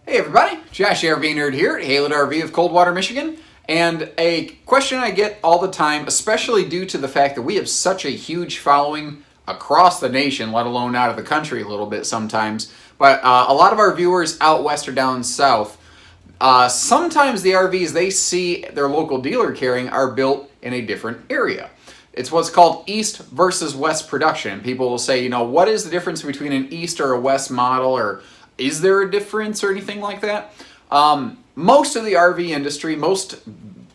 Hey everybody, Josh RV Nerd here at Haylett RV of Coldwater, Michigan. And a question I get all the time, especially due to the fact that we have such a huge following across the nation, let alone out of the country a little bit sometimes. But a lot of our viewers out west or down south, sometimes the RVs they see their local dealer carrying are built in a different area. It's what's called East versus West production. People will say, you know, what is the difference between an East or a West model, or is there a difference or anything like that? Most of the RV industry, most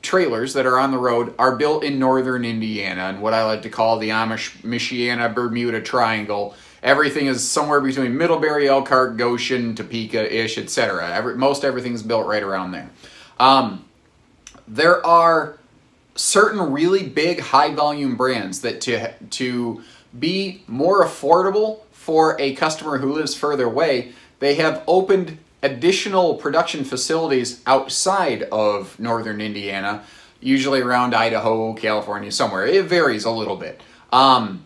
trailers that are on the road are built in northern Indiana, and what I like to call the Amish-Michiana Bermuda Triangle. Everything is somewhere between Middlebury, Elkhart, Goshen, Topeka-ish, etc. Most everything's built right around there. There are certain really big high-volume brands that to be more affordable for a customer who lives further away, they have opened additional production facilities outside of northern Indiana, usually around Idaho, California, somewhere. It varies a little bit. And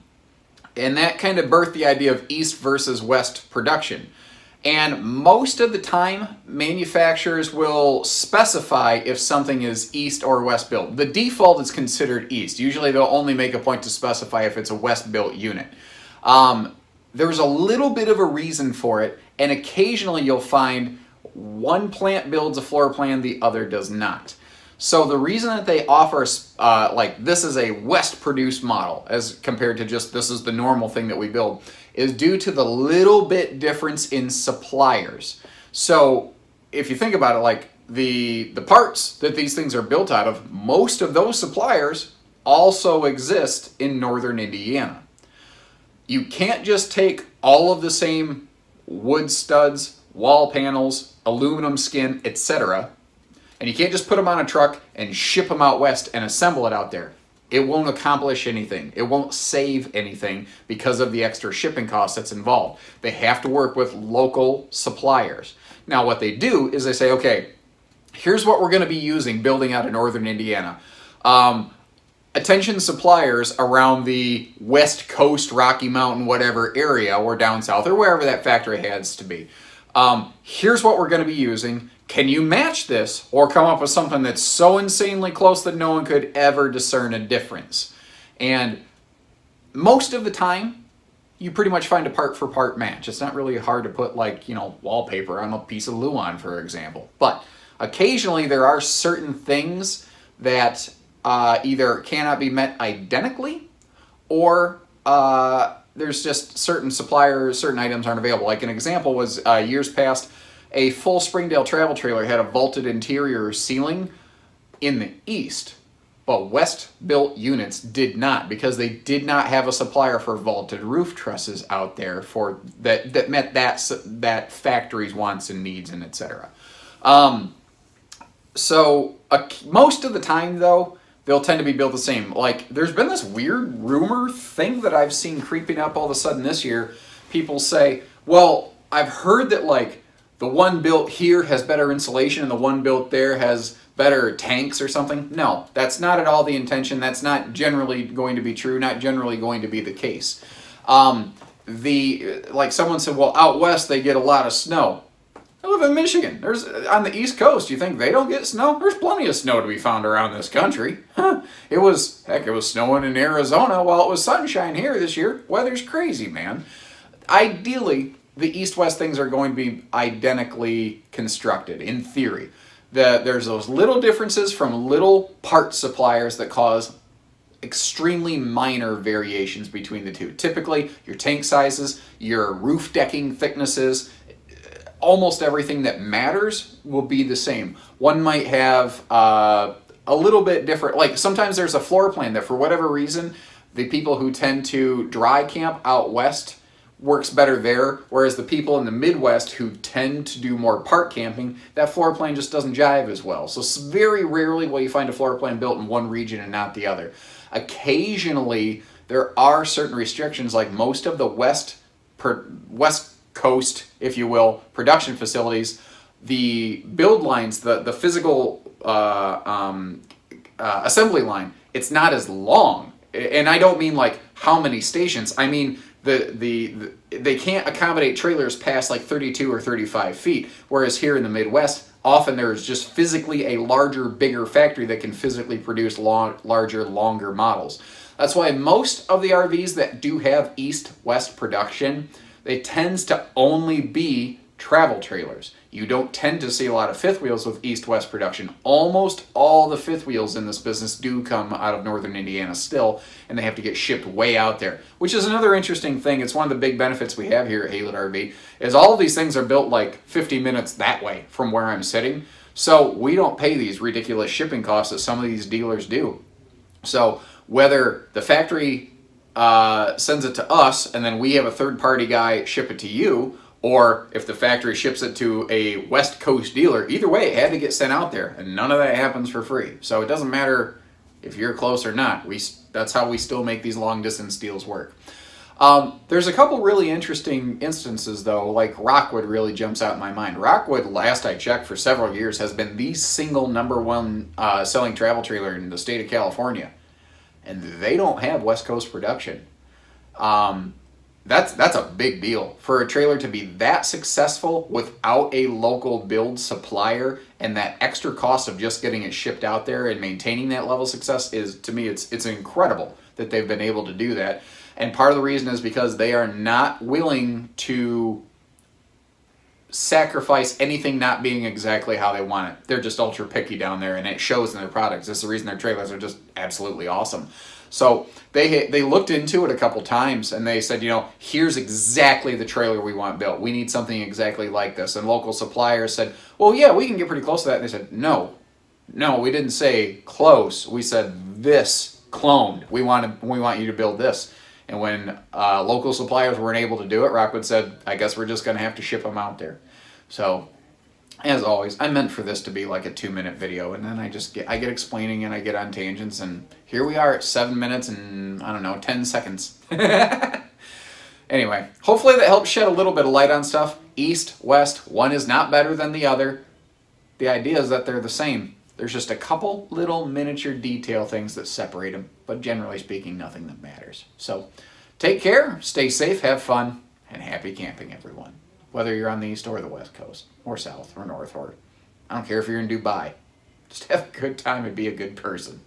that kind of birthed the idea of East versus West production. And most of the time, manufacturers will specify if something is East or West built. The default is considered East. Usually they'll only make a point to specify if it's a West built unit. There's a little bit of a reason for it, and occasionally you'll find one plant builds a floor plan, the other does not. So the reason that they offer, like this is a West produced model as compared to just this is the normal thing that we build, is due to the little bit difference in suppliers. So if you think about it, like the parts that these things are built out of, most of those suppliers also exist in northern Indiana. You can't just take all of the same wood studs, wall panels, aluminum skin, etc., and you can't just put them on a truck and ship them out west and assemble it out there. It won't accomplish anything. It won't save anything because of the extra shipping cost that's involved. They have to work with local suppliers. Now what they do is they say, okay, here's what we're going to be using building out of northern Indiana. Attention suppliers around the West Coast, Rocky Mountain, whatever area, or down south, or wherever that factory has to be. Here's what we're going to be using. Can you match this or come up with something that's so insanely close that no one could ever discern a difference? And most of the time, you pretty much find a part for part match. It's not really hard to put, like, you know, wallpaper on a piece of Luan, for example. But occasionally there are certain things that either cannot be met identically, or there's just certain suppliers, certain items aren't available. Like an example was years past, a full Springdale travel trailer had a vaulted interior ceiling in the East, but West built units did not, because they did not have a supplier for vaulted roof trusses out there for that met that factory's wants and needs and etc. So most of the time though, they'll tend to be built the same. Like, there's been this weird rumor thing that I've seen creeping up all of a sudden this year. People say, well, I've heard that, like, the one built here has better insulation and the one built there has better tanks or something. No, that's not at all the intention. That's not generally going to be true, not generally going to be the case. Like someone said, well, out west they get a lot of snow. I live in Michigan. There's on the East Coast. You think they don't get snow? There's plenty of snow to be found around this country. It was snowing in Arizona while it was sunshine here this year. Weather's crazy, man. Ideally, the East-West things are going to be identically constructed, in theory. There's those little differences from little part suppliers that cause extremely minor variations between the two. Typically, your tank sizes, your roof decking thicknesses, almost everything that matters will be the same. One might have a little bit different, like sometimes there's a floor plan that for whatever reason, the people who tend to dry camp out west works better there, whereas the people in the Midwest who tend to do more part camping, that floor plan just doesn't jive as well. So very rarely will you find a floor plan built in one region and not the other. Occasionally, there are certain restrictions, like most of the West Coast, if you will, production facilities, the build lines, the physical assembly line, it's not as long. And I don't mean like how many stations, I mean they can't accommodate trailers past like 32 or 35 feet, whereas here in the Midwest, often there's just physically a larger, bigger factory that can physically produce larger, longer models. That's why most of the RVs that do have east-west production, they tends to only be travel trailers. You don't tend to see a lot of fifth wheels with east-west production. Almost all the fifth wheels in this business do come out of northern Indiana still, and they have to get shipped way out there, which is another interesting thing. It's one of the big benefits we have here at Haylett RV, is all of these things are built like 50 minutes that way from where I'm sitting, so we don't pay these ridiculous shipping costs that some of these dealers do. So whether the factory sends it to us and then we have a third-party guy ship it to you, or if the factory ships it to a West Coast dealer, either way, it had to get sent out there, and none of that happens for free. So it doesn't matter if you're close or not. That's how we still make these long-distance deals work. There's a couple really interesting instances, though, like Rockwood really jumps out in my mind. Rockwood, last I checked for several years, has been the single #1 selling travel trailer in the state of California, and they don't have West Coast production. That's a big deal. For a trailer to be that successful without a local build supplier, and that extra cost of just getting it shipped out there and maintaining that level of success is, to me, it's incredible that they've been able to do that. And part of the reason is because they are not willing to sacrifice anything not being exactly how they want it. They're just ultra picky down there, and it shows in their products. That's the reason their trailers are just absolutely awesome. So they looked into it a couple times, and they said, you know, here's exactly the trailer we want built. We need something exactly like this. And local suppliers said, well, yeah, we can get pretty close to that. And they said, no, we didn't say close. We said this cloned. We want you to build this. And when local suppliers weren't able to do it, Rockwood said, I guess we're just going to have to ship them out there. So, as always, I meant for this to be like a 2-minute video, and then I get explaining and I get on tangents, and here we are at 7 minutes and, I don't know, 10 seconds. Anyway, hopefully that helps shed a little bit of light on stuff. East, west, one is not better than the other. The idea is that they're the same. There's just a couple little miniature detail things that separate them, but generally speaking, nothing that matters. So, take care, stay safe, have fun, and happy camping, everyone. Whether you're on the east or the west coast, or south, or north, or I don't care if you're in Dubai. Just have a good time and be a good person.